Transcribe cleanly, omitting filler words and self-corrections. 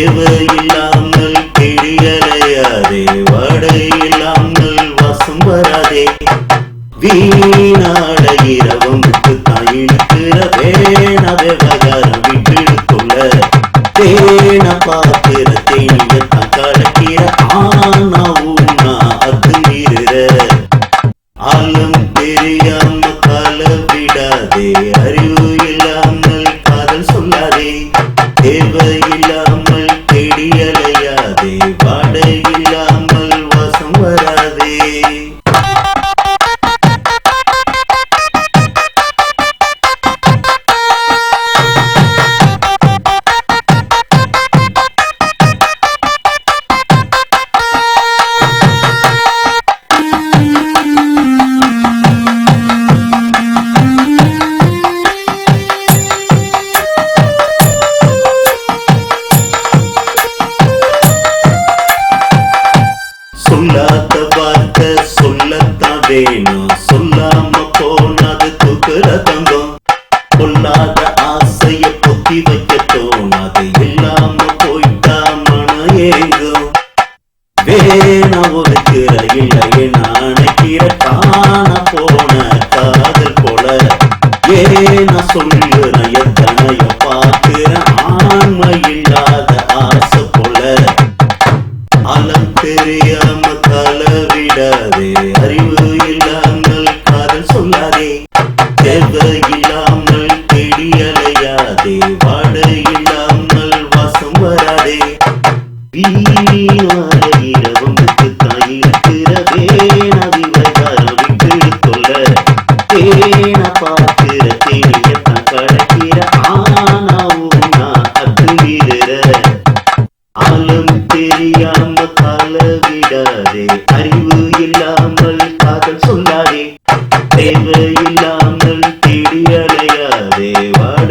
தேவையில்லாமல் தேடியலையாதே, வாடையில்லாமல் வாசம் வராதே. வீணாட இரவமுக்கு தாயிழுக்கிற வேண விவகாரம் விட்டுடுக்குள்ள தேன பாக்குற தேனியத்தான் கலக்கிற ஆனா ஊனா அது மீறுற. ஆளும் தெரியாம கால விடாதே, அறிவு இல்லாமல் காதல் சொல்லாதே. தேவையில்லாமல் தேடி அலையாதே, வாடை இல்லாமல் வாசம் வராதே. சொல்லாத வார்த்தை சொல்லத்தான் வேணும், சொல்லாம போனது தூக்குற தங்கம். பொல்லாத ஆசைய பொத்தி வைக்க தோணாது, இல்லாம போயிட்டா மன ஏங்கும். வேணா ஒதுக்குற இல்லையே நினைக்கிற காண போன காதல் போல. ஏனா சொல்லுற எத்தனைய பார்க்கிற ஆண்மை இல்லாத ஆசை போல. அலம் தெரியாம கால விடாதே, அறிவு இல்லாமல் காதல் சொல்லாதே. தேவையில்லாமல் தேடி அலையாதே, வாடை இல்லாமல் வாசம் வராதே. வீணால இரவமுக்கு தாயிருக்கிற வேண விவகாரம் விட்டுடுக்கொள்ள தேன பார்க்கிற தேனியத்தான் கடக்கிற ஆனா ஊனா அது மீறுற. ஆளும் தெரியாம கால விடாதே, அறிவு இல்லாமல் காதல் சொல்லாதே. தேவையில்லாமல் தேடி அலையாதே, வாட